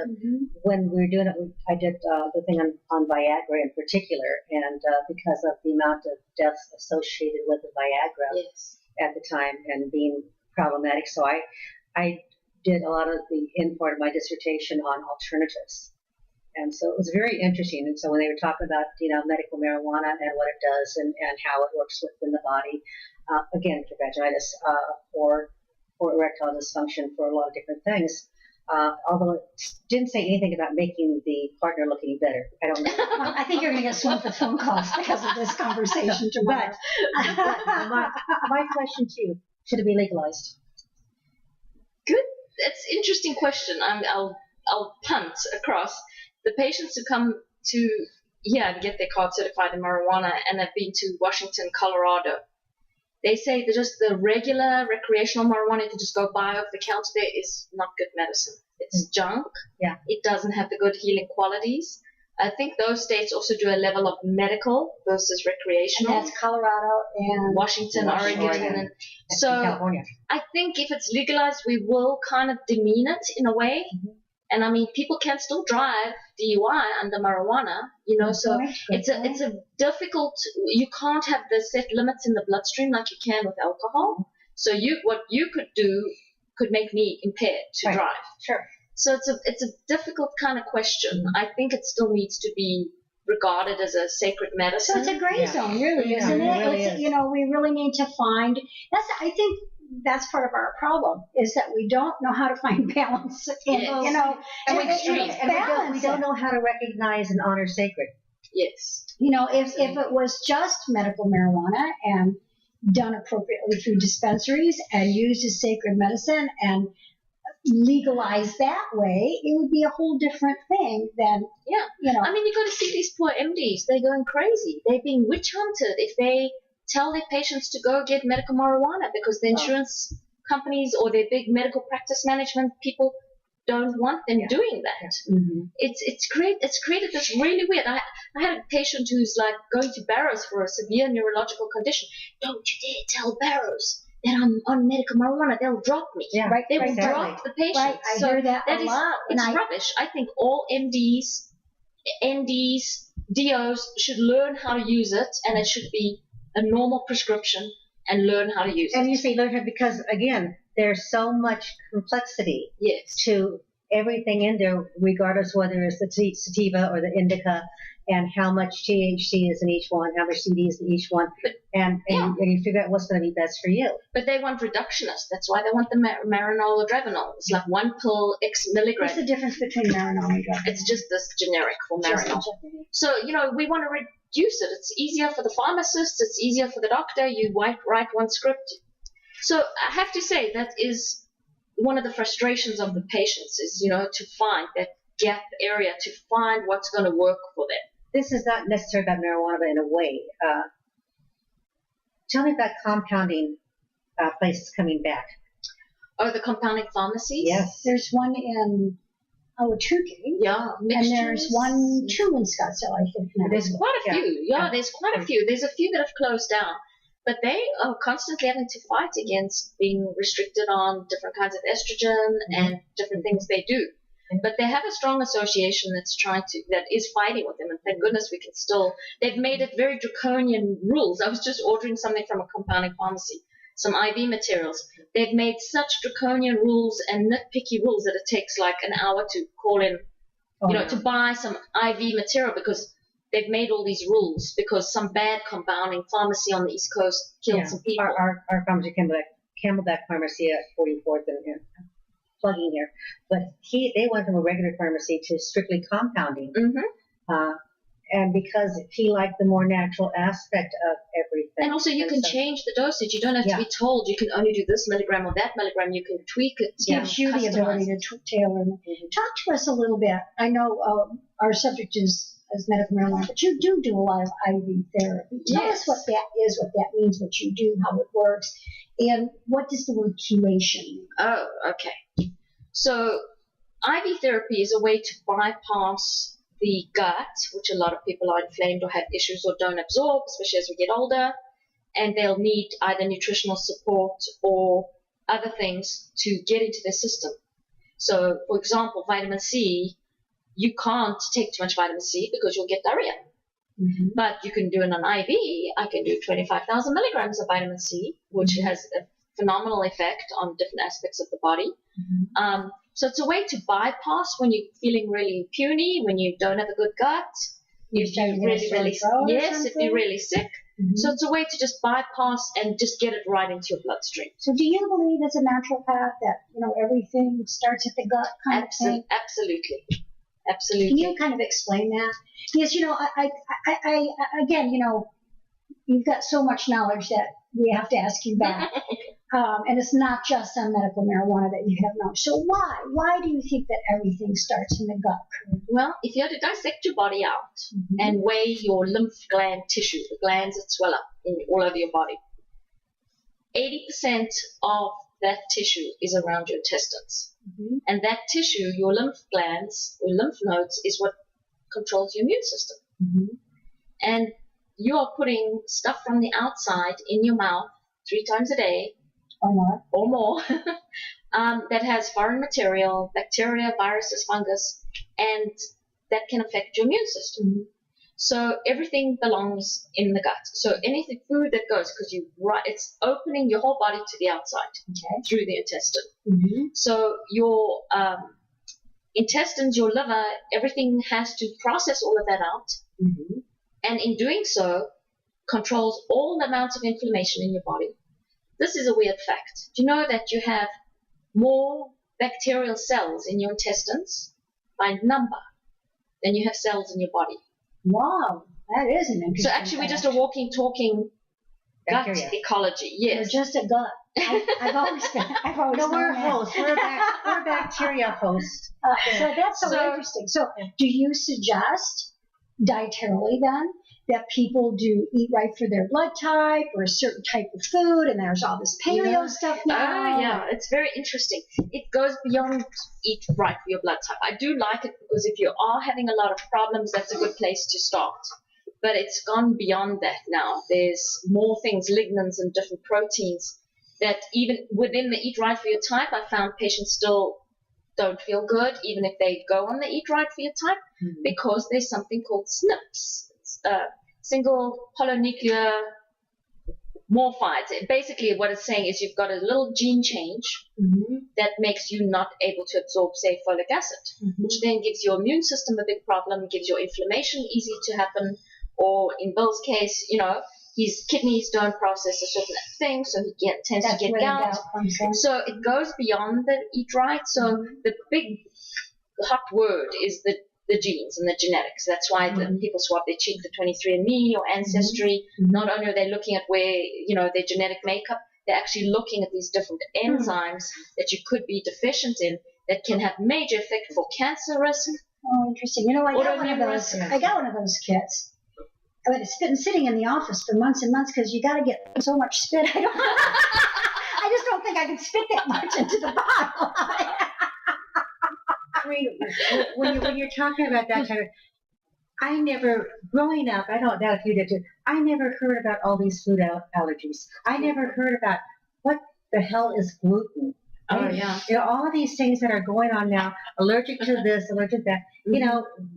when we were doing it, I did the thing on Viagra in particular, and because of the amount of deaths associated with the Viagra at the time and being problematic. So I did a lot of the end part of my dissertation on alternatives. And so it was very interesting. And so when they were talking about, medical marijuana and what it does and how it works within the body, again, for vaginitis or erectile dysfunction, for a lot of different things, although it didn't say anything about making the partner looking better. I don't know. I think you're going to get swamped with phone calls because of this conversation tomorrow. But my question to you, should it be legalized? Good. That's an interesting question. I'll punt across. The patients who come to here and get their card certified in marijuana and have been to Washington, Colorado, they say that just the regular recreational marijuana you can just go buy off the counter there is not good medicine. It's junk. Yeah. It doesn't have the good healing qualities. I think those states also do a level of medical versus recreational. And that's Colorado and Washington, Oregon. And so California. I think if it's legalized, we will kind of demean it in a way. Mm-hmm. And I mean, people can still drive DUI under marijuana, so it's a difficult, you can't have the set limits in the bloodstream like you can with alcohol. So what you could do could make me impaired to drive. Sure. So it's a difficult kind of question. I think it still needs to be regarded as a sacred medicine. So it's a gray zone, really, isn't it? It really is. We really need to find, I think that's part of our problem, is that we don't know how to find balance. We don't know how to recognize and honor sacred. Yes. If it was just medical marijuana and done appropriately through dispensaries and used as sacred medicine and legalized that way, it would be a whole different thing than, I mean, you got to see these poor MDs. They're going crazy. They're being witch hunted if they tell their patients to go get medical marijuana because the insurance companies or their big medical practice management people don't want them doing that. Mm-hmm. It's created this really weird. I had a patient who's like going to Barrows for a severe neurological condition. Don't you dare tell Barrows that I'm on medical marijuana. They'll drop me. Yeah, right? They will exactly. drop the patient. Right. I hear that a lot. It's rubbish. I think all MDs, NDs, DOs should learn how to use it, and it should be a normal prescription and learn how to use it. And you say learn how, because again, there's so much complexity to everything in there, regardless whether it's the sativa or the indica, and how much THC is in each one, how much CBD is in each one, and you figure out what's going to be best for you. But they want reductionists. That's why they want the Marinol or Dronabinol. It's like one pill X milligram. What's the difference between Marinol and Dronabinol? It's just this generic for Marinol. So, we want to reduce it. It's easier for the pharmacist. It's easier for the doctor. You write one script. So I have to say that is one of the frustrations of the patients is, to find that gap area, to find what's going to work for them. This is not necessarily about marijuana, but in a way. Tell me about compounding places coming back. Oh, the compounding pharmacies? Yes. There's one in Ahwatukee. Yeah. And there's one too in Scottsdale, I think. Now. There's quite a few. Yeah, there's quite a few. There's a few that have closed down. But they are constantly having to fight against being restricted on different kinds of estrogen and different things they do. But they have a strong association that is fighting with them, and thank goodness we can still. They've made it very draconian rules. I was just ordering something from a compounding pharmacy, some IV materials. They've made such draconian rules and nitpicky rules that it takes like an hour to call in, to buy some IV material because they've made all these rules because some bad compounding pharmacy on the East Coast killed some people. Our pharmacy, Camelback Pharmacy at 44th and plugging here, but they went from a regular pharmacy to strictly compounding, and because he liked the more natural aspect of everything. And also you can change the dosage. You don't have to be told you can only do this milligram or that milligram. You can tweak it. It gives you the ability to tailor. Talk to us a little bit. I know our subject is medical marijuana, but you do a lot of IV therapy. Tell us what that is, what that means, what you do, how it works, and what does the word chelation mean? Oh, okay. So IV therapy is a way to bypass the gut, which a lot of people are inflamed or have issues or don't absorb, especially as we get older, and they'll need either nutritional support or other things to get into their system. So, for example, vitamin C, you can't take too much vitamin C because you'll get diarrhea. Mm-hmm. But you can do it on IV. I can do 25,000 milligrams of vitamin C, which has a phenomenal effect on different aspects of the body. Mm-hmm. So it's a way to bypass when you're feeling really puny, when you don't have a good gut, if you're really sick. Mm-hmm. So it's a way to just bypass and just get it right into your bloodstream. So do you believe as a naturopath that everything starts at the gut kind of thing? Absolutely. Absolutely. Can you kind of explain that? Yes, I again, you've got so much knowledge that we have to ask you back. And it's not just on medical marijuana that you have knowledge. So why? Why do you think that everything starts in the gut? Well, if you had to dissect your body out and weigh your lymph gland tissue, the glands that swell up all over your body, 80% of that tissue is around your intestines. Mm-hmm. And that tissue, your lymph glands or lymph nodes, is what controls your immune system. Mm-hmm. And you are putting stuff from the outside in your mouth 3 times a day or more that has foreign material, bacteria, viruses, fungus, and that can affect your immune system. Mm-hmm. So everything belongs in the gut. So anything food that goes, because it's opening your whole body to the outside through the intestine. Mm-hmm. So your intestines, your liver, everything has to process all of that out. Mm-hmm. And in doing so, controls all the amounts of inflammation in your body. This is a weird fact. Do you know that you have more bacterial cells in your intestines by number than you have cells in your body? Wow, that is an interesting So actually, we're just a walking, talking gut ecology. Yes. We're just a gut. I've always we're hosts. We're a bacteria host. So that's so interesting. So do you suggest dietarily then that people do eat right for their blood type or a certain type of food, and there's all this paleo stuff now. Oh, yeah, it's very interesting. It goes beyond eat right for your blood type. I do like it because if you are having a lot of problems, that's a good place to start. But it's gone beyond that now. There's more things, lignans and different proteins, that even within the eat right for your type, I found patients still don't feel good, even if they go on the eat right for your type, because there's something called SNPs, single polynuclear morphides. Basically, what it's saying is you've got a little gene change that makes you not able to absorb, say, folic acid, which then gives your immune system a big problem, gives your inflammation easy to happen, or in Bill's case, his kidneys don't process a certain thing, so he tends to get gout. So it goes beyond the eat right. So the big hot word is the genes and the genetics. That's why the people swap their cheek for 23andMe or Ancestry. Not only are they looking at where, their genetic makeup, they're actually looking at these different enzymes that you could be deficient in that can have major effect for cancer risk. Oh, interesting. I got one of those kits. But it's been sitting in the office for months and months because you got to get so much spit. I just don't think I can spit that much into the bottle. When you're talking about that kind of, growing up, I don't know if you did too, I never heard about all these food allergies. I never heard about what the hell is gluten. Oh, yeah. All of these things that are going on now, allergic to this, allergic to that.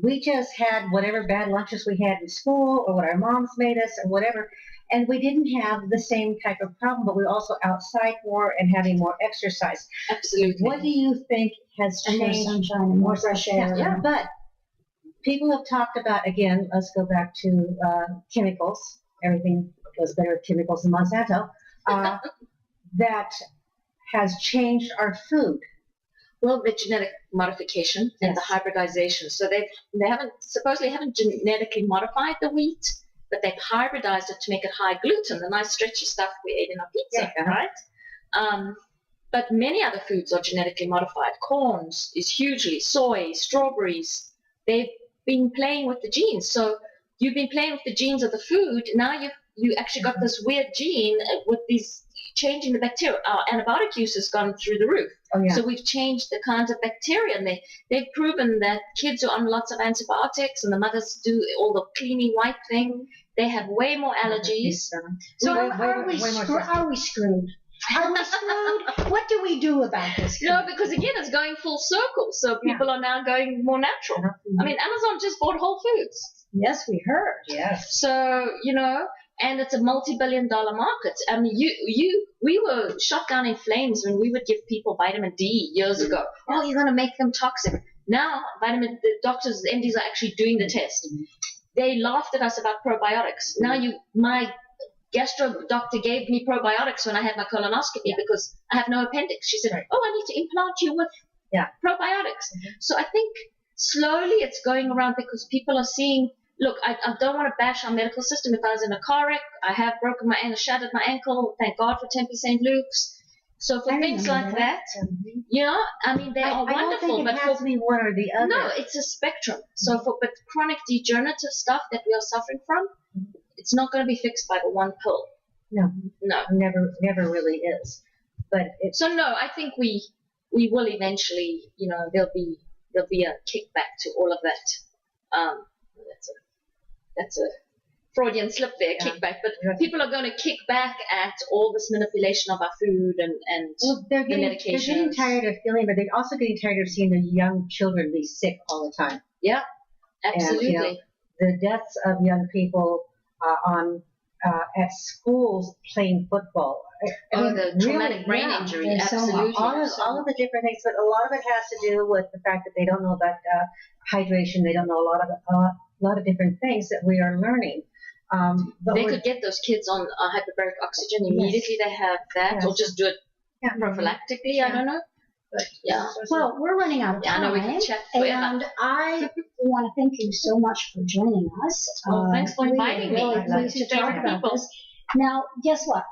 We just had whatever bad lunches we had in school or what our moms made us or whatever. And we didn't have the same type of problem, but we were also outside more and having more exercise. Absolutely. What do you think has changed? More sunshine and more fresh air. Yeah, but people have talked about, again, let's go back to chemicals. Everything goes better with chemicals than Monsanto. That has changed our food. Well, the genetic modification and the hybridization. So they supposedly haven't genetically modified the wheat, but they've hybridized it to make it high gluten, the nice stretchy stuff we ate in our pizza, right? But many other foods are genetically modified. Corn is hugely, soy, strawberries. They've been playing with the genes. So you've been playing with the genes of the food. Now you actually got this weird gene with these changing the bacteria. Our antibiotic use has gone through the roof. Oh, yeah. So we've changed the kinds of bacteria, and they've proven that kids are on lots of antibiotics, and the mothers do all the cleaning white thing. They have way more allergies. So are we screwed? Are we screwed? What do we do about this? No, because again, it's going full circle. So people are now going more natural. I mean, Amazon just bought Whole Foods. Yes, we heard. Yes. So, and it's a multi-billion-dollar market. I mean, we were shot down in flames when we would give people vitamin D years ago. Oh, you're going to make them toxic. Now, the doctors, the MDs are actually doing the test. They laughed at us about probiotics. Now, my gastro doctor gave me probiotics when I had my colonoscopy because I have no appendix. She said, oh, I need to implant you with probiotics. So I think slowly it's going around because people are seeing, look, I don't want to bash our medical system. If I was in a car wreck, I have broken my ankle, shattered my ankle. Thank God for Tempe St. Luke's. So for things like that, I mean, they are wonderful. I don't think it has to be one or the other. No, it's a spectrum. So but chronic degenerative stuff that we are suffering from, it's not going to be fixed by the one pill. No, never really is. But so no, I think we will eventually, there'll be a kickback to all of that. That's a Freudian slip there, kickback. But people are going to kick back at all this manipulation of our food and they're getting tired of feeling, but they're also getting tired of seeing the young children be sick all the time. Yeah, absolutely. And, the deaths of young people at schools playing football. The traumatic brain injury, absolutely. All of the different things, but a lot of it has to do with the fact that they don't know about hydration. They don't know a lot of different things that we are learning. They could get those kids on hyperbaric oxygen immediately. They have that, or just do it prophylactically. I don't know. But well, we're running out of time. I know we can chat forever. And I want to thank you so much for joining us. Well, thanks for inviting me. Really pleased to talk about this. Now, guess what?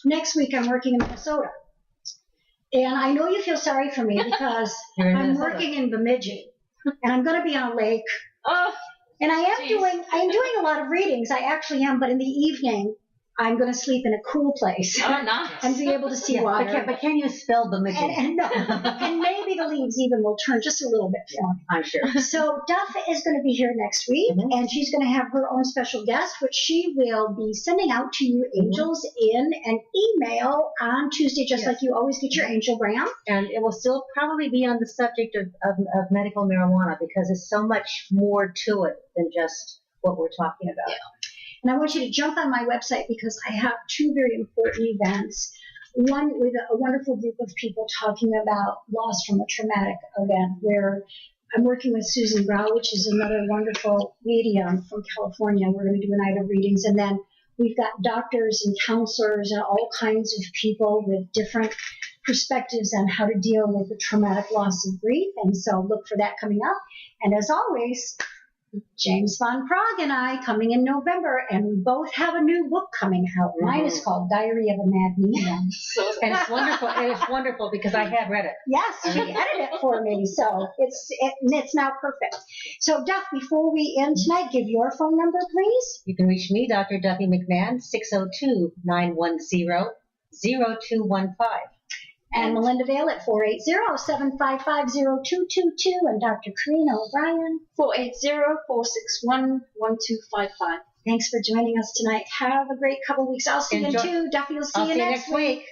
Next week I'm working in Minnesota. And I know you feel sorry for me because I'm working in Bemidji. And I'm going to be on a lake. And I am doing a lot of readings. I actually am, but in the evening, I'm going to sleep in a cool place. Oh, nice. And be able to see water. But can you spell the magic? And no. And maybe the leaves even will turn just a little bit for me. I'm sure. So Duff is going to be here next week, and she's going to have her own special guest, which she will be sending out to you angels in an email on Tuesday, just like you always get your angel-gram. And it will still probably be on the subject of medical marijuana, because there's so much more to it than just what we're talking about. Yeah. And I want you to jump on my website, because I have two very important events. One with a wonderful group of people talking about loss from a traumatic event, where I'm working with Susan Brow, which is another wonderful medium from California. We're going to do a night of readings. And then we've got doctors and counselors and all kinds of people with different perspectives on how to deal with the traumatic loss of grief. And so look for that coming up. And as always, James Von Prague and I coming in November, and we both have a new book coming out. Mine is called Diary of a Mad Medium. And it's wonderful. It is wonderful because I have read it. Yes, she edited it for me, so it's now perfect. So, Duff, before we end tonight, give your phone number, please. You can reach me, Dr. Duffy McMahon, 602-910-0215. And Melinda Vail at 480-755-0222. And Dr. Kareen O'Brien. 480-461-1255. Thanks for joining us tonight. Have a great couple weeks. I'll see you in 2. Duffy will see you next week.